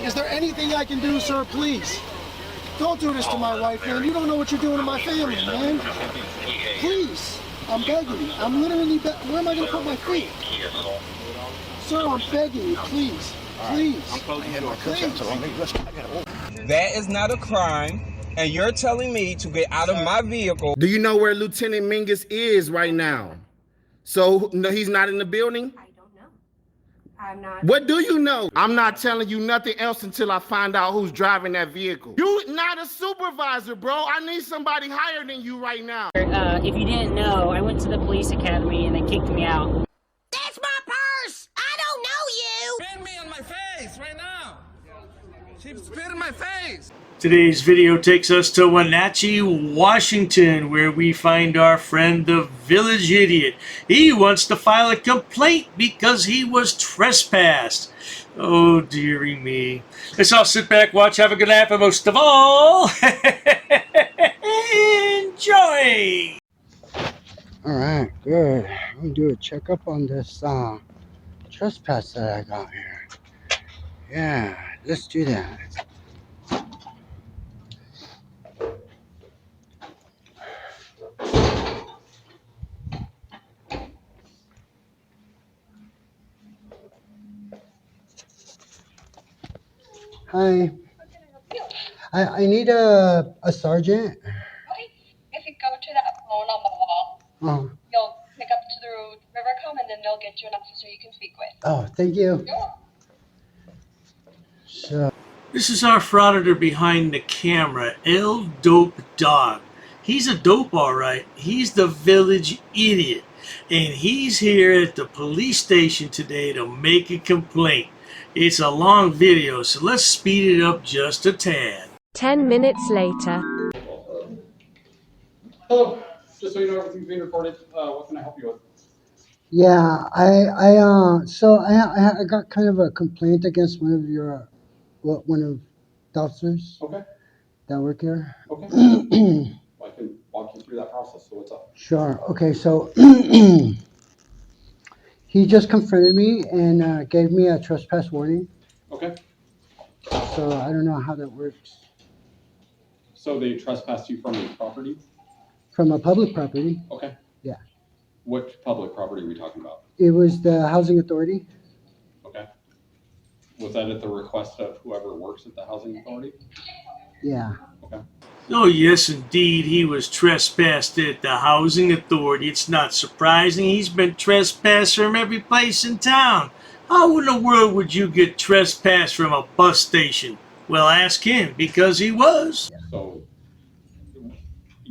Is there anything I can do, sir? Please. Don't do this to my wife, man. You don't know what you're doing to my family, man. Please. I'm begging you. I'm literally where am I going to put my feet? Sir, I'm begging you. Please. Please. Please. That is not a crime, and you're telling me to get out of my vehicle. Do you know where Lieutenant Mingus is right now? So, no, he's not in the building? I don't know. I'm not. What do you know? I'm not telling you nothing else until I find out who's driving that vehicle. You're not a supervisor, bro. I need somebody higher than you right now. If you didn't know, I went to the police academy and they kicked me out. That's my purse! I don't know you! Spit me on my face right now. She spit in my face. Today's video takes us to Wenatchee, Washington, where we find our friend the village idiot. He wants to file a complaint because he was trespassed. Oh, dearie me. Let's all sit back, watch, have a good laugh, and most of all, enjoy! Alright, good. I'm gonna do a checkup on this trespass that I got here. Yeah, let's do that. Hi. I need a sergeant. Okay. If you go to that phone on the wall, you'll pick up to the Rivercom and then they'll get you an officer you can speak with. Oh, thank you. Yeah. So, This is our frauditor behind the camera, El Dope Dog. He's a dope, alright. He's the village idiot. And he's here at the police station today to make a complaint. It's a long video, so let's speed it up just a tad. 10 minutes later. Hello, just so you know everything's being recorded, what can I help you with? yeah, I got kind of a complaint against one of the officers Okay, that work here. okay. Well, I can walk you through that process, so what's up? Sure. Okay, so he just confronted me and gave me a trespass warning. Okay, So I don't know how that works. so they trespassed you from your property? From a public property. Okay. Yeah. Which public property are we talking about? It was the housing authority. Okay. Was that at the request of whoever works at the housing authority? Yeah. Okay. Oh yes, indeed, he was trespassed at the housing authority. It's not surprising. He's been trespassed from every place in town. How in the world would you get trespassed from a bus station? Well, ask him, because he was. So,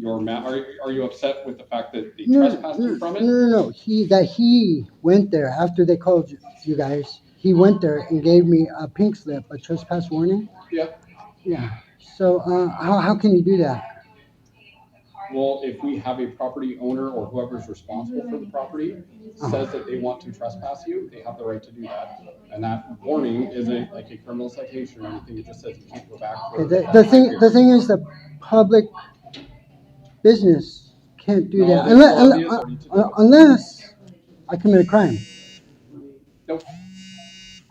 are you upset with the fact that they trespassed you from it? No. He went there after they called you guys. He went there and gave me a pink slip, a trespass warning. Yeah. Yeah. So how can you do that? Well, if we have a property owner or whoever's responsible for the property says that they want to trespass you, they have the right to do that. And that warning isn't like a criminal citation or anything. It just says you can't go back. The thing is, the public business can't do that unless I commit a crime. Nope.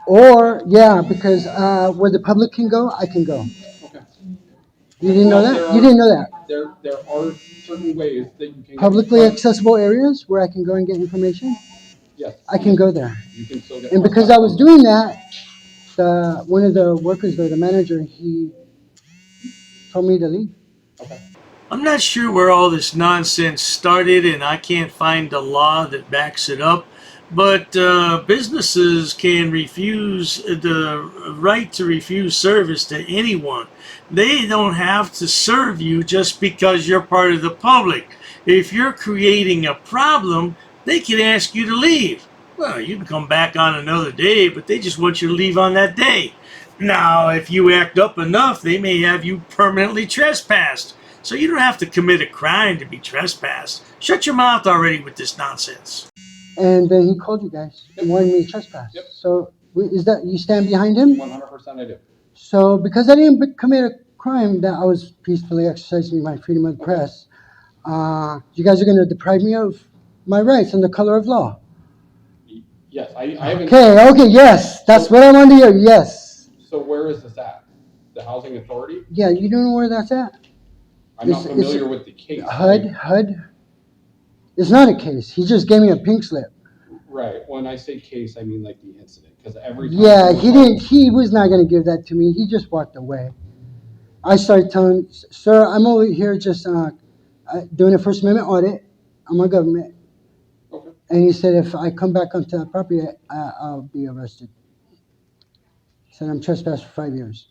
Or because where the public can go, I can go. Okay. You didn't know that? You didn't know that? There are certain ways that you can Publicly accessible areas where I can go and get information. Yes. I can go there. You can still get. And because I was doing that, one of the workers there, the manager, he told me to leave. Okay. I'm not sure where all this nonsense started, and I can't find a law that backs it up. But businesses can refuse the right to refuse service to anyone. They don't have to serve you just because you're part of the public. If you're creating a problem, they can ask you to leave. Well, you can come back on another day, but they just want you to leave on that day. Now, if you act up enough, they may have you permanently trespassed. So you don't have to commit a crime to be trespassed. Shut your mouth already with this nonsense. And then he called you guys and wanted me to trespass. Yep. So is that, you stand behind him? 100% I do. So because I didn't commit a crime, that I was peacefully exercising my freedom of the press, you guys are going to deprive me of my rights and the color of law. Yes, I haven't. Okay, yes. That's what I wanted to hear, yes. So where is this the housing authority? Yeah, you don't know where that's at? I'm not familiar with the case. HUD? It's not a case. He just gave me a pink slip. Right. When I say case, I mean like the incident. Because every time. Yeah, he was not going to give that to me. He just walked away. I started telling him, sir, I'm over here just doing a First Amendment audit. I'm a government. Okay. And he said, if I come back onto that property, I'll be arrested. He said, I'm trespassed for 5 years.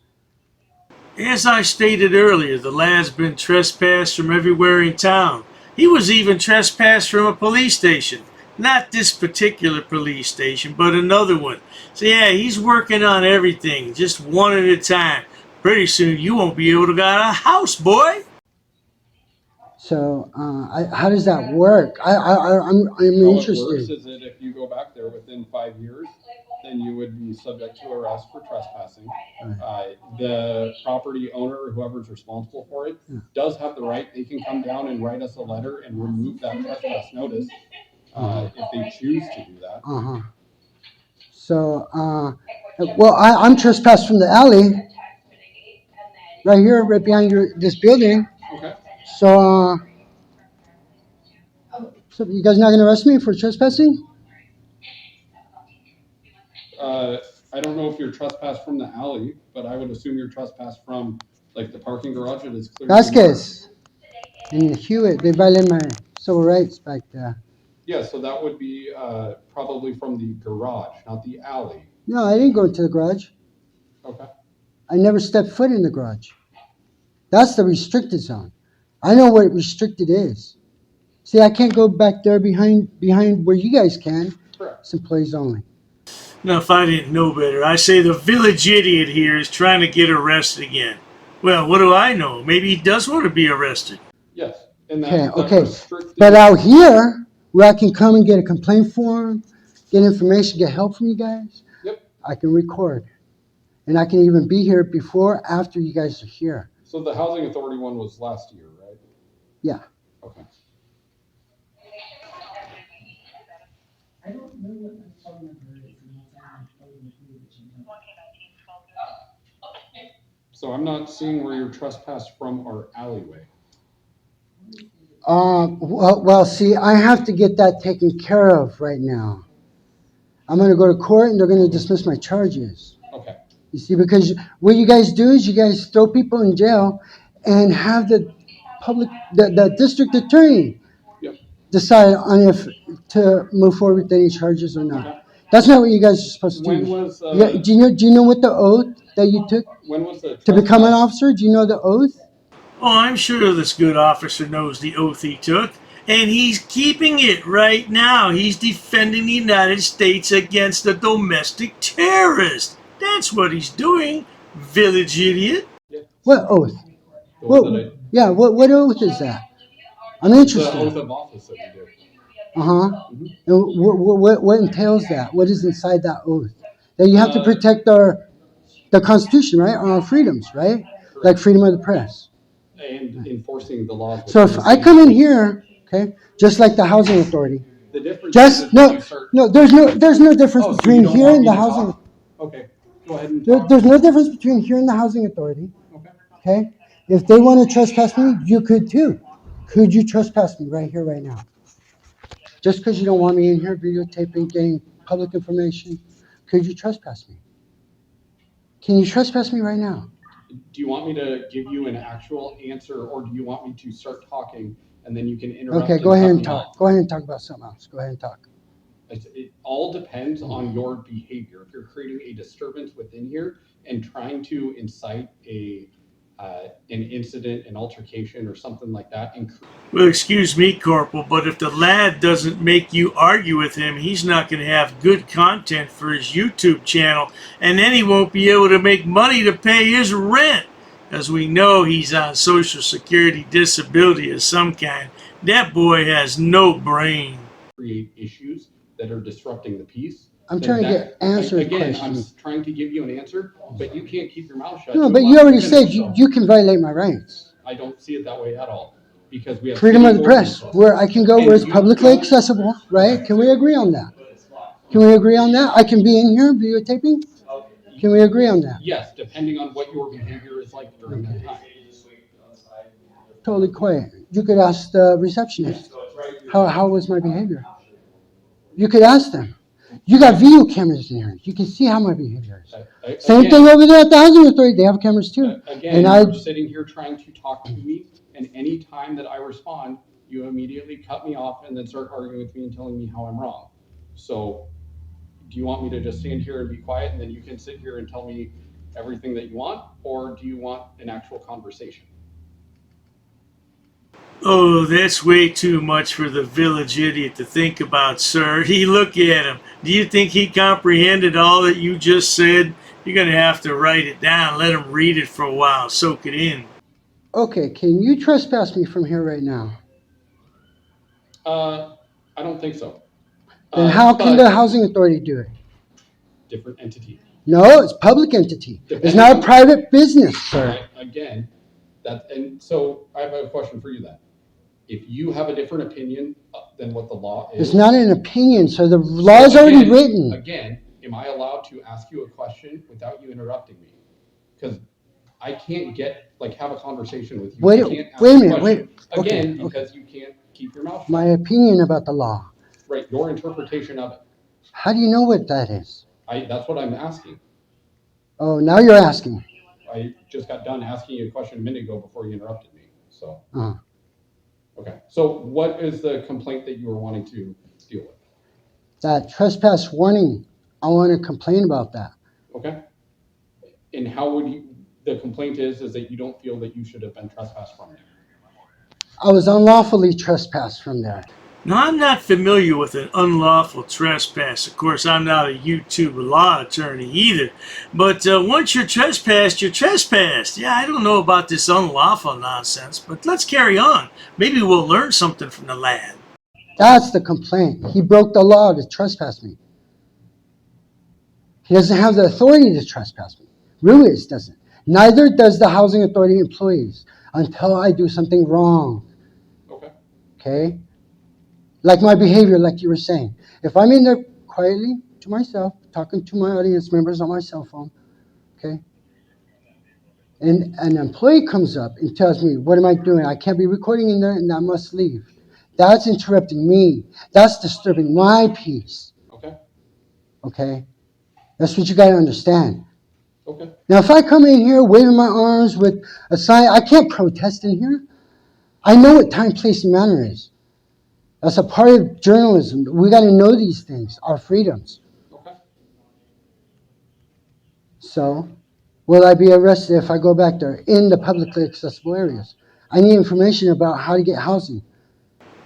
As I stated earlier, the lad's been trespassed from everywhere in town. He was even trespassed from a police station. Not this particular police station, but another one. So yeah, he's working on everything, just one at a time. Pretty soon you won't be able to get a house, boy. So how does that work? I'm How it interested. works is that if you go back there within 5 years, then you would be subject to arrest for trespassing. The property owner or whoever's responsible for it does have the right. They can come down and write us a letter and remove that trespass notice if they choose to do that. So, well, I'm trespassed from the alley, right here, right behind this building. Okay. So, so you guys not gonna arrest me for trespassing? I don't know if you're trespassed from the alley, but I would assume you're trespassed from like the parking garage that is clear. Vasquez and Hewitt, they violated my civil rights back there. Yeah, so that would be probably from the garage, not the alley. No, I didn't go into the garage. Okay. I never stepped foot in the garage. That's the restricted zone. I know what restricted is. See, I can't go back there behind where you guys can. Correct. It's employees only. Now, if I didn't know better, I say the village idiot here is trying to get arrested again. Well, what do I know? Maybe he does want to be arrested. Yes. And Okay. But out here, where I can come and get a complaint form, get information, get help from you guys, I can record. And I can even be here before, after you guys are here. So the housing authority one was last year, right? Yeah. Okay. So I'm not seeing where you're trespassed from our alleyway. Well, see, I have to get that taken care of right now. I'm going to go to court and they're going to dismiss my charges. Okay. You see, because what you guys do is you guys throw people in jail and have the district attorney decide on if to move forward with any charges or not. Okay. That's not what you guys are supposed to do. When was, do you know what the oath that you took when was the to become an officer? Do you know the oath? Oh, I'm sure this good officer knows the oath he took, and he's keeping it right now. He's defending the United States against a domestic terrorist. That's what he's doing, village idiot. What oath? What oath is that? I'm interested. The oath of office that we do. And what entails that? What is inside that oath? That you have to protect the Constitution, right? Our freedoms, right? Like freedom of the press. And enforcing the laws. So if I come in here, okay, just like the housing authority. The difference there's no difference between here and the housing. Okay, go ahead and There's no difference between here and the housing authority. Okay? If they want to trespass me, you could too. Could you trespass me right here, right now? Just because you don't want me in here videotaping, getting public information, could you trespass me? Can you trespass me right now? Do you want me to give you an actual answer, or do you want me to start talking and then you can interrupt? Okay, go ahead and talk. Go ahead and talk about something else. Go ahead and talk. It all depends on your behavior. If you're creating a disturbance within here and trying to incite an incident, an altercation, or something like that. Well, excuse me, Corporal, but if the lad doesn't make you argue with him, he's not going to have good content for his YouTube channel, and then he won't be able to make money to pay his rent. As we know, he's on Social Security disability of some kind. That boy has no brain. Create issues that are disrupting the peace. I'm trying to get answered Again, questions. I'm trying to give you an answer, but you can't keep your mouth shut. No, but you already said you can violate my rights. I don't see it that way at all, because we have freedom of the press, where I can go where it's publicly accessible, right? Can we agree on that? Can we agree on that? I can be in here videotaping. Can we agree on that? Yes, depending on what your behavior is like during that time. Totally quiet. You could ask the receptionist, how was my behavior? You could ask them. You got video cameras in here. You can see how my behavior is. Same thing over there at the housing authority. They have cameras too. Again, you're sitting here trying to talk to me, and any time that I respond, you immediately cut me off and then start arguing with me and telling me how I'm wrong. So, do you want me to just stand here and be quiet, and then you can sit here and tell me everything that you want, or do you want an actual conversation? Oh, that's way too much for the village idiot to think about, sir. Look at him. Do you think he comprehended all that you just said? You're going to have to write it down. Let him read it for a while. Soak it in. Okay, can you trespass me from here right now? I don't think so. Then how can the housing authority do it? Different entity. No, it's public entity. It's not a private business, sir. Again, and so I have a question for you then. If you have a different opinion than what the law is. It's not an opinion, so the law is already written. Again, am I allowed to ask you a question without you interrupting me? Because I can't have a conversation with you. Wait a minute. Again, because you can't keep your mouth shut. My opinion about the law. Right, your interpretation of it. How do you know what that is? That's what I'm asking. Oh, now you're asking. I just got done asking you a question a minute ago before you interrupted me. So. Uh-huh. Okay, so what is the complaint that you were wanting to deal with? That trespass warning. I want to complain about that. Okay. And how would the complaint is that you don't feel that you should have been trespassed from there? I was unlawfully trespassed from there. Now, I'm not familiar with an unlawful trespass. Of course, I'm not a YouTube law attorney either. But once you're trespassed, you're trespassed. Yeah, I don't know about this unlawful nonsense, but let's carry on. Maybe we'll learn something from the lad. That's the complaint. He broke the law to trespass me. He doesn't have the authority to trespass me. Ruiz doesn't. Neither does the housing authority employees until I do something wrong. Okay? Like my behavior, like you were saying. If I'm in there quietly to myself, talking to my audience members on my cell phone, okay? And an employee comes up and tells me, what am I doing? I can't be recording in there and I must leave. That's interrupting me. That's disturbing my peace. Okay. Okay? That's what you got to understand. Okay. Now, if I come in here waving my arms with a sign, I can't protest in here. I know what time, place, and manner is. That's a part of journalism. We got to know these things, our freedoms. Okay. So, will I be arrested if I go back there in the publicly accessible areas? I need information about how to get housing.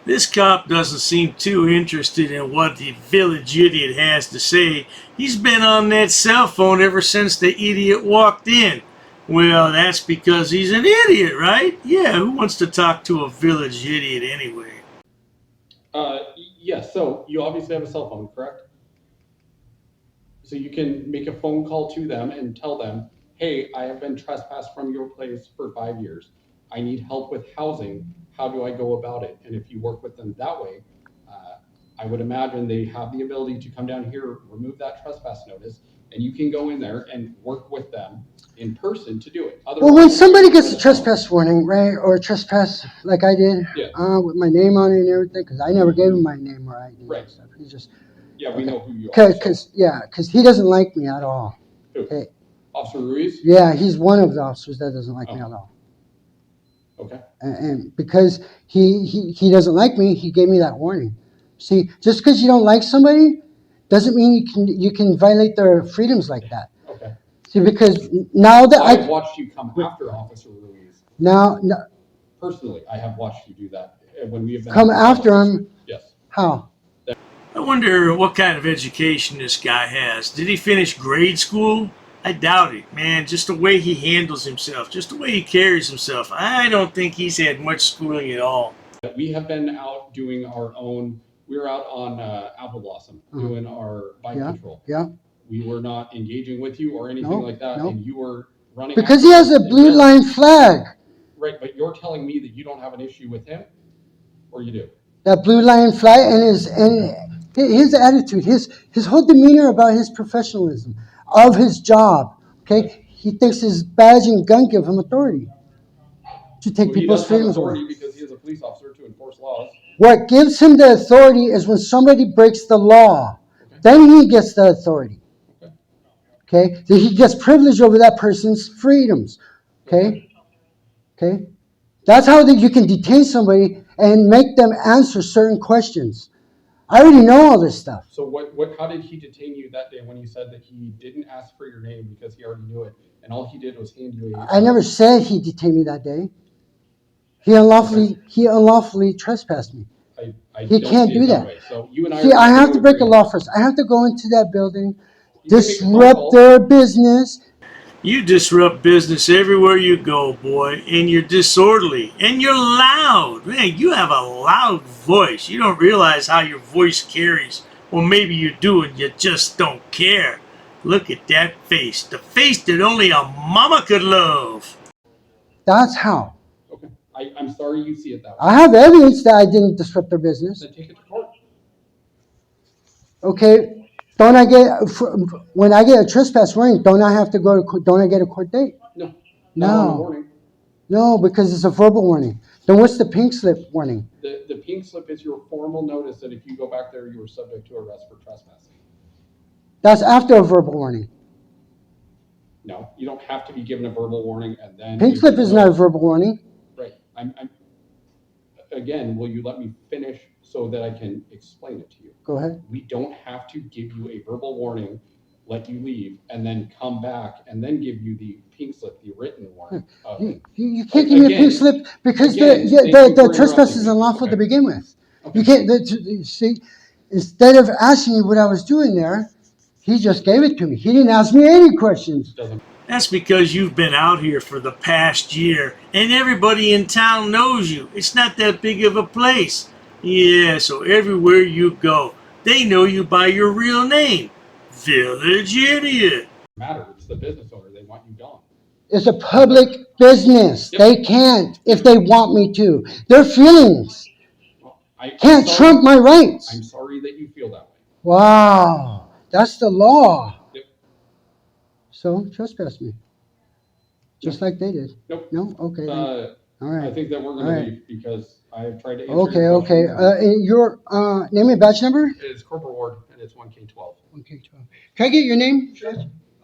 This cop doesn't seem too interested in what the village idiot has to say. He's been on that cell phone ever since the idiot walked in. Well, that's because he's an idiot, right? Yeah, who wants to talk to a village idiot anyway? Yes, so you obviously have a cell phone, correct? So you can make a phone call to them and tell them, hey, I have been trespassed from your place for 5 years. I need help with housing. How do I go about it? And if you work with them that way, I would imagine they have the ability to come down here, remove that trespass notice, and you can go in there and work with them in person to do it. Well, when somebody gets a trespass warning, right, or a trespass like I did, with my name on it and everything, because I never gave him my name or ID. Right. Stuff. He just, we know who you are. Because he doesn't like me at all. Who? Okay. Officer Ruiz? Yeah, he's one of the officers that doesn't like me at all. Okay. And because he doesn't like me, he gave me that warning. See, just because you don't like somebody doesn't mean you can violate their freedoms like that. Okay. See, because now that I've watched you come after Officer Ruiz. No. Personally, I have watched you do that when we have been come after him. Yes. How? I wonder what kind of education this guy has. Did he finish grade school? I doubt it, man. Just the way he handles himself, just the way he carries himself. I don't think he's had much schooling at all. We have been out doing our own. We were out on Apple Blossom doing our bike patrol. Yeah. We were not engaging with you or anything like that, and you were running. Because he has a blue line flag. Right, but you're telling me that you don't have an issue with him, or you do? That blue line flag and his attitude, his whole demeanor about his professionalism. of his job. Okay, he thinks his badge and gun give him authority to take people's freedoms away. Because he is a police officer to enforce laws. What gives him the authority is when somebody breaks the law. Okay. Then he gets the authority. Okay, so he gets privilege over that person's freedoms. Okay, okay, that's how you can detain somebody and make them answer certain questions. I already know all this stuff. So how did he detain you that day when you said that he didn't ask for your name because he already knew it, and all he did was hand you a... I never said he detained me that day. He unlawfully trespassed me. He can't do that. So you and I have to break a law first. I have to go into that building, disrupt their business. You disrupt business everywhere you go, boy, and you're disorderly, and you're loud. Man, you have a loud voice. You don't realize how your voice carries. Well, maybe you do, and you just don't care. Look at that face. The face that only a mama could love. That's how. Okay. I'm sorry you see it that way. I have evidence that I didn't disrupt their business. Then take it to court. Okay. Don't I get, when I get a trespass warning, don't I have to go to court? Don't I get a court date? No. No. No, because it's a verbal warning. Then what's the pink slip warning? The pink slip is your formal notice that if you go back there, you are subject to arrest for trespassing. That's after a verbal warning. No, you don't have to be given a verbal warning and then... Pink slip is not a verbal warning. Right. Again, will you let me finish so that I can explain it to you? Go ahead. We don't have to give you a verbal warning, let you leave, and then come back and then give you the pink slip, the written warning. You can't give me a pink slip because the trespass is unlawful to begin with. Okay. You can't, see, instead of asking me what I was doing there, he just gave it to me. He didn't ask me any questions. That's because you've been out here for the past year, and everybody in town knows you. It's not that big of a place. Yeah, so everywhere you go, they know you by your real name, Village Idiot. Matter, it's the business owner. They want you gone. It's a public business. Yep. They can't if they want me to. Their feelings can't trump my rights. I'm sorry that you feel that way. Wow, that's the law. Yep. So trespass me, just like they did. Nope. No. Okay. All right. I think that we're going to leave because I have tried to answer your questions. Okay. Your name and badge number? It's Corporal Ward, and it's 1K12. 1K12. Can I get your name? Sure.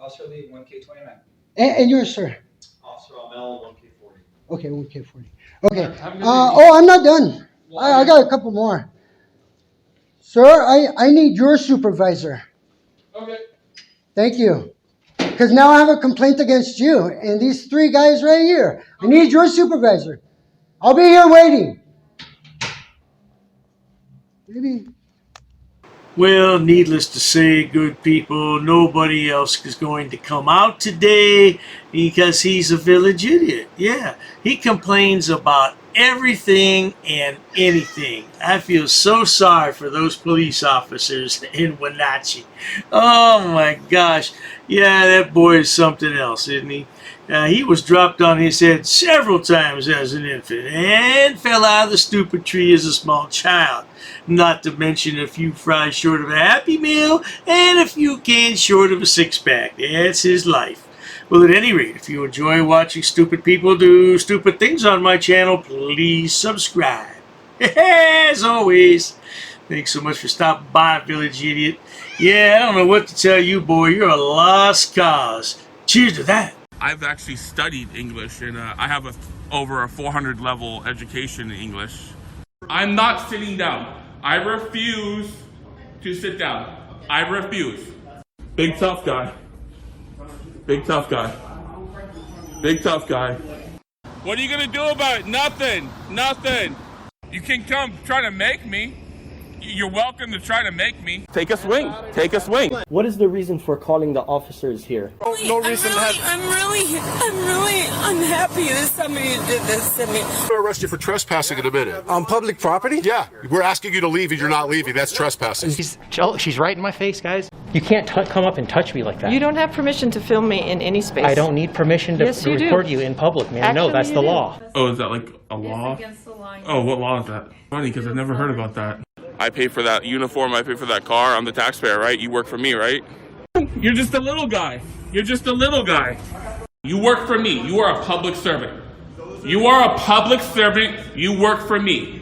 Officer Lee, 1K29. And yours, sir? Officer Amel, 1K40. Okay, 1K40. Okay. I'm not done. I got a couple more. Sir, I need your supervisor. Okay. Thank you. Because now I have a complaint against you and these three guys right here. I need your supervisor. I'll be here waiting. Maybe. Well, needless to say, good people, nobody else is going to come out today because he's a village idiot. Yeah, he complains about everything and anything. I feel so sorry for those police officers in Wenatchee. Oh my gosh. Yeah, that boy is something else, isn't he? He was dropped on his head several times as an infant and fell out of the stupid tree as a small child. Not to mention a few fries short of a Happy Meal and a few cans short of a six-pack. That's his life. Well, at any rate, if you enjoy watching stupid people do stupid things on my channel, please subscribe. As always, thanks so much for stopping by, Village Idiot. Yeah, I don't know what to tell you, boy. You're a lost cause. Cheers to that. I've actually studied English, and I have over a 400 level education in English. I'm not sitting down. I refuse to sit down. I refuse. Big tough guy. Big tough guy. Big tough guy. What are you gonna do about it? Nothing. Nothing. You can come try to make me. You're welcome to try to make me. Take a swing. Take a swing. What is the reason for calling the officers here? No reason. I'm really unhappy that somebody did this to me. I'm going to arrest you for trespassing in a minute. On public property? Yeah. We're asking you to leave and you're not leaving. That's trespassing. She's right in my face, guys. You can't come up and touch me like that. You don't have permission to film me in any space. I don't need permission to record you in public, man. Actually, no, that's the law. Oh, is that like a law? Against the law. Oh, what law is that? Funny, because I've never heard about that. I pay for that uniform, I pay for that car, I'm the taxpayer, right? You work for me, right? You're just a little guy. You're just a little guy. You work for me. You are a public servant. You are a public servant. You work for me.